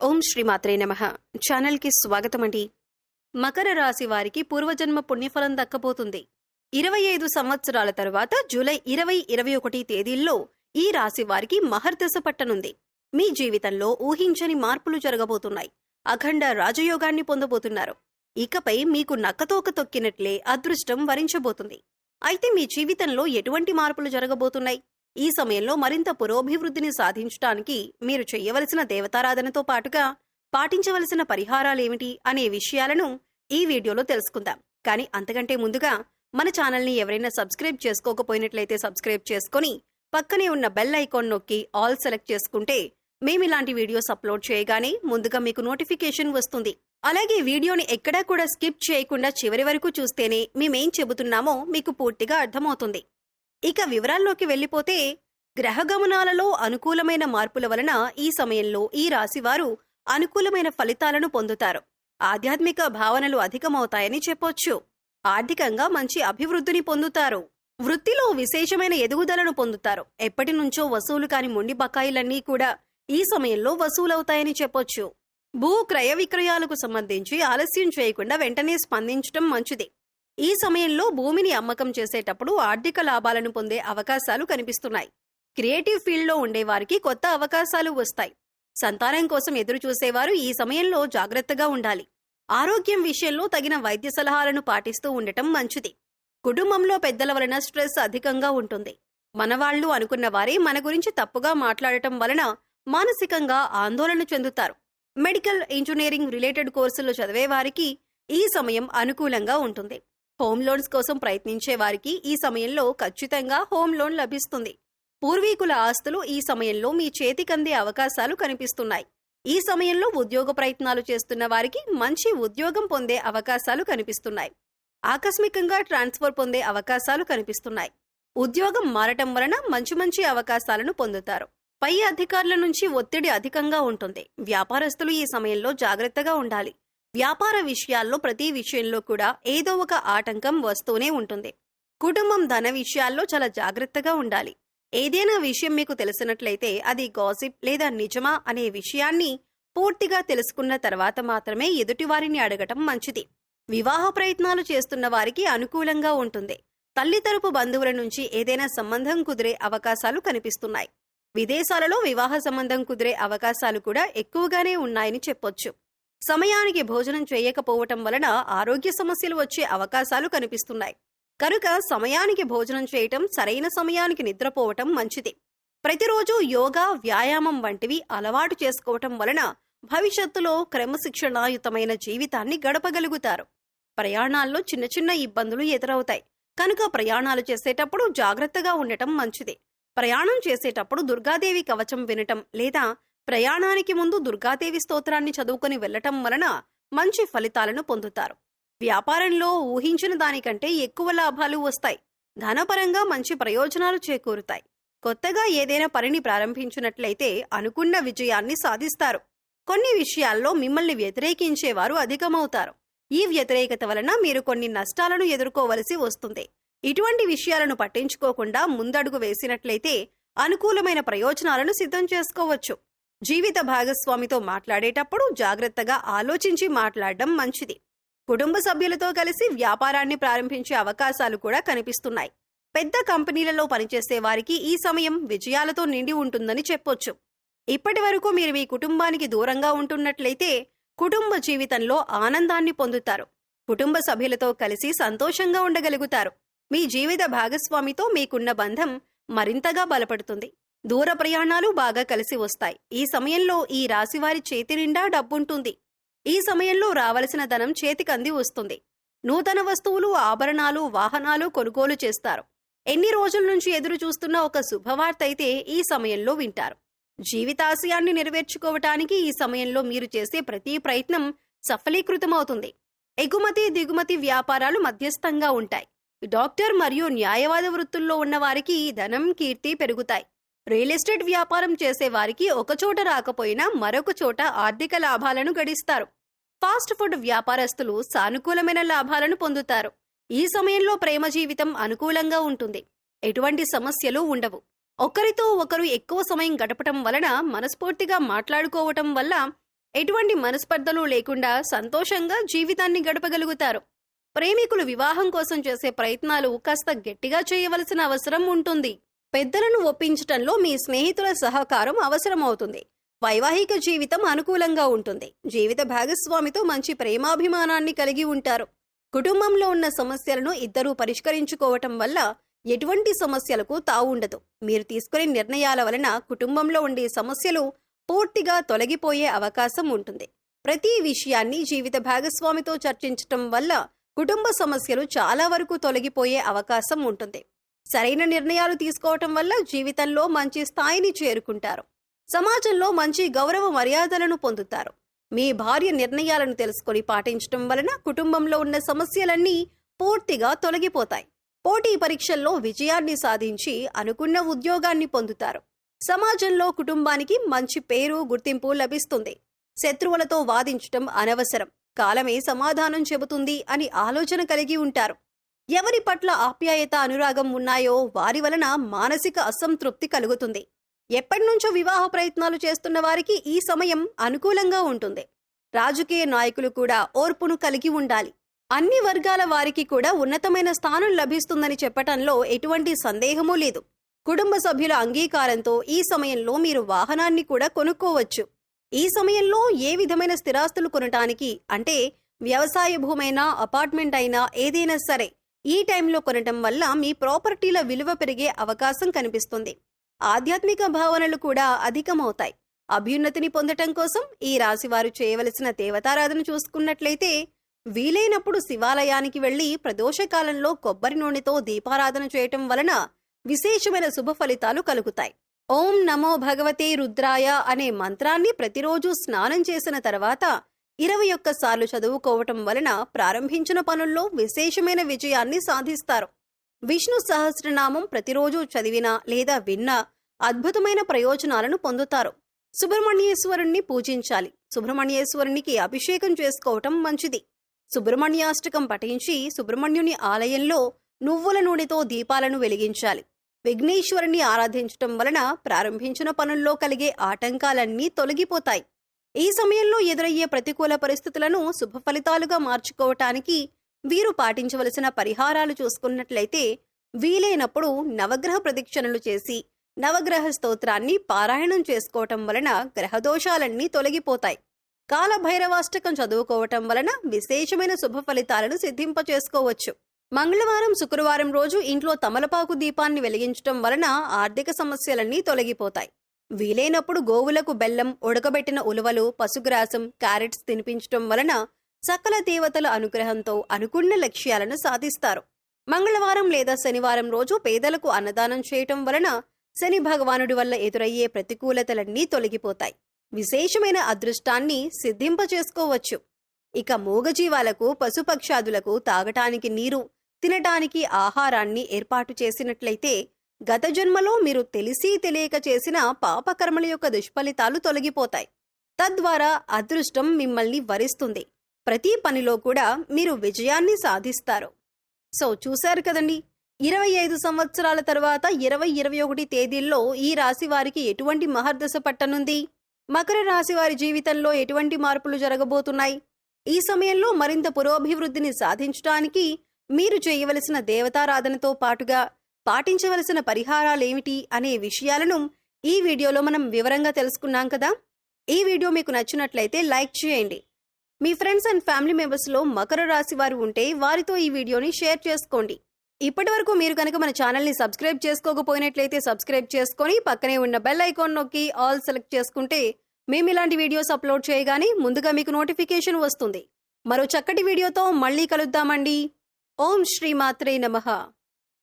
ఓం శ్రీమాత్రే నమః. ఛానల్కి స్వాగతం అండి. మకర రాశి వారికి పూర్వజన్మ పుణ్యఫలం దక్కబోతుంది. 25 సంవత్సరాల తరువాత జూలై 20-21 తేదీల్లో ఈ రాశి వారికి మహర్దశ పట్టనుంది. మీ జీవితంలో ఊహించని మార్పులు జరగబోతున్నాయి. అఖండ రాజయోగాన్ని పొందబోతున్నారు. ఇకపై మీకు నక్కతోక తొక్కినట్లే అదృష్టం వరించబోతుంది. అయితే మీ జీవితంలో ఎటువంటి మార్పులు జరగబోతున్నాయి? ఈ సమయంలో మరింత పురోభివృద్ధిని సాధించడానికి మీరు చేయవలసిన దేవతారాధనతో పాటుగా పాటించవలసిన పరిహారాలేమిటి అనే విషయాలను ఈ వీడియోలో తెలుసుకుందాం. కానీ అంతకంటే ముందుగా మన ఛానల్ని ఎవరైనా సబ్స్క్రైబ్ చేసుకోకపోయినట్లయితే సబ్స్క్రైబ్ చేసుకొని పక్కనే ఉన్న బెల్ ఐకాన్ నొక్కి ఆల్ సెలెక్ట్ చేసుకుంటే మేమిలాంటి వీడియోస్ అప్లోడ్ చేయగానే ముందుగా మీకు నోటిఫికేషన్ వస్తుంది. అలాగే వీడియోని ఎక్కడా కూడా స్కిప్ చేయకుండా చివరి వరకు చూస్తేనే మేమేం చెబుతున్నామో మీకు పూర్తిగా అర్థమవుతుంది. ఇక వివరాల్లోకి వెళ్లిపోతే, గ్రహగమనాలలో అనుకూలమైన మార్పుల వలన ఈ సమయంలో ఈ రాశివారు అనుకూలమైన ఫలితాలను పొందుతారు. ఆధ్యాత్మిక భావనలు అధికమవుతాయని చెప్పొచ్చు. ఆర్థికంగా మంచి అభివృద్ధిని పొందుతారు. వృత్తిలో విశేషమైన ఎదుగుదలను పొందుతారు. ఎప్పటి నుంచో వసూలు కాని మొండి బకాయిలన్నీ కూడా ఈ సమయంలో వసూలవుతాయని చెప్పొచ్చు. భూ క్రయ విక్రయాలకు సంబంధించి ఆలస్యం చేయకుండా వెంటనే స్పందించడం మంచిది. ఈ సమయంలో భూమిని అమ్మకం చేసేటప్పుడు ఆర్థిక లాభాలను పొందే అవకాశాలు కనిపిస్తున్నాయి. క్రియేటివ్ ఫీల్డ్లో ఉండేవారికి కొత్త అవకాశాలు వస్తాయి. సంతానం కోసం ఎదురు చూసేవారు ఈ సమయంలో జాగ్రత్తగా ఉండాలి. ఆరోగ్యం విషయంలో తగిన వైద్య సలహాలను పాటిస్తూ ఉండటం మంచిది. కుటుంబంలో పెద్దల వలన స్ట్రెస్ అధికంగా ఉంటుంది. మనవాళ్లు అనుకున్న వారే మన గురించి తప్పుగా మాట్లాడటం వలన మానసికంగా ఆందోళన చెందుతారు. మెడికల్, ఇంజనీరింగ్ రిలేటెడ్ కోర్సులు చదివే వారికి ఈ సమయం అనుకూలంగా ఉంటుంది. హోమ్ లోన్స్ కోసం ప్రయత్నించే వారికి ఈ సమయంలో ఖచ్చితంగా హోమ్ లోన్ లభిస్తుంది. పూర్వీకుల ఆస్తులు ఈ సమయంలో మీ చేతికందే అవకాశాలు కనిపిస్తున్నాయి. ఈ సమయంలో ఉద్యోగ ప్రయత్నాలు చేస్తున్న వారికి మంచి ఉద్యోగం పొందే అవకాశాలు కనిపిస్తున్నాయి. ఆకస్మికంగా ట్రాన్స్ఫర్ పొందే అవకాశాలు కనిపిస్తున్నాయి. ఉద్యోగం మారటం వలన మంచి అవకాశాలను పొందుతారు. పై అధికారుల నుంచి ఒత్తిడి అధికంగా ఉంటుంది. వ్యాపారస్తులు ఈ సమయంలో జాగ్రత్తగా ఉండాలి. వ్యాపార విషయాల్లో ప్రతి విషయంలో కూడా ఏదో ఒక ఆటంకం వస్తూనే ఉంటుంది. కుటుంబం, ధన విషయాల్లో చాలా జాగ్రత్తగా ఉండాలి. ఏదైనా విషయం మీకు తెలిసినట్లయితే అది గాసిప్ లేదా నిజమా అనే విషయాన్ని పూర్తిగా తెలుసుకున్న తర్వాత మాత్రమే ఎదుటివారిని అడగటం మంచిది. వివాహ ప్రయత్నాలు చేస్తున్న వారికి అనుకూలంగా ఉంటుంది. తల్లి తరపు బంధువుల నుంచి ఏదైనా సంబంధం కుదిరే అవకాశాలు కనిపిస్తున్నాయి. విదేశాలలో వివాహ సంబంధం కుదిరే అవకాశాలు కూడా ఎక్కువగానే ఉన్నాయని చెప్పొచ్చు. సమయానికి భోజనం చేయకపోవటం వలన ఆరోగ్య సమస్యలు వచ్చే అవకాశాలు కనిపిస్తున్నాయి. కనుక సమయానికి భోజనం చేయటం, సరైన సమయానికి నిద్రపోవటం మంచిది. ప్రతిరోజు యోగా, వ్యాయామం వంటివి అలవాటు చేసుకోవటం వలన భవిష్యత్తులో క్రమశిక్షణాయుతమైన జీవితాన్ని గడపగలుగుతారు. ప్రయాణాల్లో చిన్న ఇబ్బందులు ఎదురవుతాయి. కనుక ప్రయాణాలు చేసేటప్పుడు జాగ్రత్తగా ఉండటం మంచిది. ప్రయాణం చేసేటప్పుడు దుర్గాదేవి కవచం వినటం లేదా ప్రయాణానికి ముందు దుర్గాదేవి స్తోత్రాన్ని చదువుకొని వెళ్లటం వలన మంచి ఫలితాలను పొందుతారు. వ్యాపారంలో ఊహించిన దానికంటే ఎక్కువ లాభాలు వస్తాయి. ధనపరంగా మంచి ప్రయోజనాలు చేకూరుతాయి. కొత్తగా ఏదైనా పనిని ప్రారంభించినట్లయితే అనుకున్న విజయాన్ని సాధిస్తారు. కొన్ని విషయాల్లో మిమ్మల్ని వ్యతిరేకించేవారు అధికమవుతారు. ఈ వ్యతిరేకత వలన మీరు కొన్ని నష్టాలను ఎదుర్కోవలసి వస్తుంది. ఇటువంటి విషయాలను పట్టించుకోకుండా ముందడుగు వేసినట్లయితే అనుకూలమైన ప్రయోజనాలను సిద్ధం చేసుకోవచ్చు. జీవిత భాగస్వామితో మాట్లాడేటప్పుడు జాగ్రత్తగా ఆలోచించి మాట్లాడడం మంచిది. కుటుంబ సభ్యులతో కలిసి వ్యాపారాన్ని ప్రారంభించే అవకాశాలు కూడా కనిపిస్తున్నాయి. పెద్ద కంపెనీలలో పనిచేసే వారికి ఈ సమయం విజయాలతో నిండి ఉంటుందని చెప్పొచ్చు. ఇప్పటి వరకు మీరు మీ కుటుంబానికి దూరంగా ఉంటున్నట్లయితే కుటుంబ జీవితంలో ఆనందాన్ని పొందుతారు. కుటుంబ సభ్యులతో కలిసి సంతోషంగా ఉండగలుగుతారు. మీ జీవిత భాగస్వామితో మీకున్న బంధం మరింతగా బలపడుతుంది. దూర ప్రయాణాలు బాగా కలిసి వస్తాయి. ఈ సమయంలో ఈ రాశివారి చేతి నిండా డబ్బుంటుంది. ఈ సమయంలో రావలసిన ధనం చేతికంది వస్తుంది. నూతన వస్తువులు, ఆభరణాలు, వాహనాలు కొనుగోలు చేస్తారు. ఎన్ని రోజుల నుంచి ఎదురు చూస్తున్న ఒక శుభవార్త అయితే ఈ సమయంలో వింటారు. జీవితాశయాన్ని నెరవేర్చుకోవటానికి ఈ సమయంలో మీరు చేసే ప్రతి ప్రయత్నం సఫలీకృతమవుతుంది. ఎగుమతి, దిగుమతి వ్యాపారాలు మధ్యస్థంగా ఉంటాయి. డాక్టర్ మరియు న్యాయవాద వృత్తుల్లో ఉన్న వారికి ధనం, కీర్తి పెరుగుతాయి. రియల్ ఎస్టేట్ వ్యాపారం చేసే వారికి ఒకచోట రాకపోయినా మరొక చోట ఆర్థిక లాభాలను గడిస్తారు. ఫాస్ట్ ఫుడ్ వ్యాపారస్తులు సానుకూలమైన లాభాలను పొందుతారు. ఈ సమయంలో ప్రేమ జీవితం అనుకూలంగా ఉంటుంది. ఎటువంటి సమస్యలు ఉండవు. ఒకరితో ఒకరు ఎక్కువ సమయం గడపటం వలన, మనస్ఫూర్తిగా మాట్లాడుకోవటం వల్ల ఎటువంటి మనస్పర్ధలు లేకుండా సంతోషంగా జీవితాన్ని గడపగలుగుతారు. ప్రేమికులు వివాహం కోసం చేసే ప్రయత్నాలు కాస్త గట్టిగా చేయవలసిన అవసరం ఉంటుంది. పెద్దలను ఒప్పించటంలో మీ స్నేహితుల సహకారం అవసరమవుతుంది. వైవాహిక జీవితం అనుకూలంగా ఉంటుంది. జీవిత భాగస్వామితో మంచి ప్రేమాభిమానాన్ని కలిగి ఉంటారు. కుటుంబంలో ఉన్న సమస్యలను ఇద్దరూ పరిష్కరించుకోవటం వల్ల ఎటువంటి సమస్యలకు తావుండదు. మీరు తీసుకునే నిర్ణయాల వలన కుటుంబంలో ఉండే సమస్యలు పూర్తిగా తొలగిపోయే అవకాశం ఉంటుంది. ప్రతి విషయాన్ని జీవిత భాగస్వామితో చర్చించటం వల్ల కుటుంబ సమస్యలు చాలా వరకు తొలగిపోయే అవకాశం ఉంటుంది. సరైన నిర్ణయాలు తీసుకోవటం వల్ల జీవితంలో మంచి స్థాయిని చేరుకుంటారు. సమాజంలో మంచి గౌరవ మర్యాదలను పొందుతారు. మీ భార్య నిర్ణయాలను తెలుసుకొని పాటించటం వలన కుటుంబంలో ఉన్న సమస్యలన్నీ పూర్తిగా తొలగిపోతాయి. పోటీ పరీక్షల్లో విజయాన్ని సాధించి అనుకున్న ఉద్యోగాన్ని పొందుతారు. సమాజంలో కుటుంబానికి మంచి పేరు, గుర్తింపు లభిస్తుంది. శత్రువులతో వాదించటం అనవసరం. కాలమే సమాధానం చెబుతుంది అని ఆలోచన కలిగి ఉంటారు. ఎవరి పట్ల ఆప్యాయత, అనురాగం ఉన్నాయో వారి వలన మానసిక అసంతృప్తి కలుగుతుంది. ఎప్పటినుంచో వివాహ ప్రయత్నాలు చేస్తున్న వారికి ఈ సమయం అనుకూలంగా ఉంటుంది. రాజకీయ నాయకులు కూడా ఓర్పును కలిగి ఉండాలి. అన్ని వర్గాల వారికి కూడా ఉన్నతమైన స్థానం లభిస్తుందని చెప్పటంలో ఎటువంటి సందేహమూ లేదు. కుటుంబ సభ్యుల అంగీకారంతో ఈ సమయంలో మీరు వాహనాన్ని కూడా కొనుక్కోవచ్చు. ఈ సమయంలో ఏ విధమైన స్థిరాస్తులు కొనటానికి, అంటే వ్యవసాయ భూమైనా, అపార్ట్మెంట్ అయినా ఏదైనా సరే ఈ టైంలో కొనటం వల్ల మీ ప్రాపర్టీల విలువ పెరిగే అవకాశం కనిపిస్తుంది. ఆధ్యాత్మిక భావనలు కూడా అధికమవుతాయి. అభ్యున్నతిని పొందటం కోసం ఈ రాశివారు చేయవలసిన దేవతారాధన చూసుకున్నట్లయితే వీలైనప్పుడు శివాలయానికి వెళ్లి ప్రదోషకాలంలో కొబ్బరి నూనెతో దీపారాధన చేయటం వలన విశేషమైన శుభ ఫలితాలు కలుగుతాయి. ఓం నమో భగవతే రుద్రాయ అనే మంత్రాన్ని ప్రతిరోజు స్నానం చేసిన తర్వాత 21 సార్లు చదువుకోవటం వలన ప్రారంభించిన పనుల్లో విశేషమైన విజయాన్ని సాధిస్తారు. విష్ణు సహస్రనామం ప్రతిరోజు చదివినా లేదా విన్నా అద్భుతమైన ప్రయోజనాలను పొందుతారు. సుబ్రహ్మణ్యేశ్వరుణ్ణి పూజించాలి. సుబ్రహ్మణ్యేశ్వరునికి అభిషేకం చేసుకోవటం మంచిది. సుబ్రహ్మణ్యాష్టకం పఠించి సుబ్రహ్మణ్యుని ఆలయంలో నువ్వుల నూనెతో దీపాలను వెలిగించాలి. విఘ్నేశ్వరుని ఆరాధించటం వలన ప్రారంభించిన పనుల్లో కలిగే ఆటంకాలన్నీ తొలగిపోతాయి. ఈ సమయంలో ఎదురయ్యే ప్రతికూల పరిస్థితులను శుభ ఫలితాలుగా మార్చుకోవటానికి వీరు పాటించవలసిన పరిహారాలు చూసుకున్నట్లయితే వీలైనప్పుడు నవగ్రహ ప్రదక్షిణలు చేసి నవగ్రహ స్తోత్రాన్ని పారాయణం చేసుకోవటం వలన గ్రహదోషాలన్నీ తొలగిపోతాయి. కాలభైరవాష్టకం చదువుకోవటం వలన విశేషమైన శుభ ఫలితాలను సిద్ధింపచేసుకోవచ్చు. మంగళవారం, శుక్రవారం రోజు ఇంట్లో తమలపాకు దీపాన్ని వెలిగించటం వలన ఆర్థిక సమస్యలన్నీ తొలగిపోతాయి. వీలైనప్పుడు గోవులకు బెల్లం, ఉడకబెట్టిన ఉలువలు, పశుగ్రాసం, క్యారెట్స్ తినిపించటం వలన సకల దేవతల అనుగ్రహంతో అనుకున్న లక్ష్యాలను సాధిస్తారు. మంగళవారం లేదా శనివారం రోజు పేదలకు అన్నదానం చేయటం వలన శని భగవానుడి వల్ల ఎదురయ్యే ప్రతికూలతలన్నీ తొలగిపోతాయి. విశేషమైన అదృష్టాన్ని సిద్ధింపచేసుకోవచ్చు. ఇక మూగజీవాలకు, పశుపక్షాదులకు తాగటానికి నీరు, తినటానికి ఆహారాన్ని ఏర్పాటు చేసినట్లయితే గత జన్మలో మీరు తెలిసి తెలియక చేసిన పాపకర్మల యొక్క దుష్ఫలితాలు తొలగిపోతాయి. తద్వారా అదృష్టం మిమ్మల్ని వరిస్తుంది. ప్రతి పనిలో కూడా మీరు విజయాన్ని సాధిస్తారు. సో చూశారు కదండి, 25 సంవత్సరాల తర్వాత 20-21 తేదీల్లో ఈ రాశి వారికి ఎటువంటి మహర్దశ పట్టనుంది? మకర రాశి వారి జీవితంలో ఎటువంటి మార్పులు జరగబోతున్నాయి? ఈ సమయంలో మరింత పురోభివృద్ధిని సాధించడానికి మీరు చేయవలసిన దేవతారాధనతో పాటుగా పాటించవలసిన పరిహారాలేమిటి అనే విషయాలను ఈ వీడియోలో మనం వివరంగా తెలుసుకున్నాం కదా. ఈ వీడియో మీకు నచ్చినట్లయితే లైక్ చేయండి. మీ ఫ్రెండ్స్ అండ్ ఫ్యామిలీ మెంబర్స్లో మకర రాశి వారు ఉంటే వారితో ఈ వీడియోని షేర్ చేసుకోండి. ఇప్పటి వరకు మీరు కనుక మన ఛానల్ని సబ్స్క్రైబ్ చేసుకోకపోయినట్లయితే సబ్స్క్రైబ్ చేసుకొని పక్కనే ఉన్న బెల్ ఐకాన్ నొక్కి ఆల్ సెలెక్ట్ చేసుకుంటే మేము ఇలాంటి వీడియోస్ అప్లోడ్ చేయగానే ముందుగా మీకు నోటిఫికేషన్ వస్తుంది. మరో చక్కటి వీడియోతో మళ్ళీ కలుద్దామండి. ఓం శ్రీ మాత్రే నమః.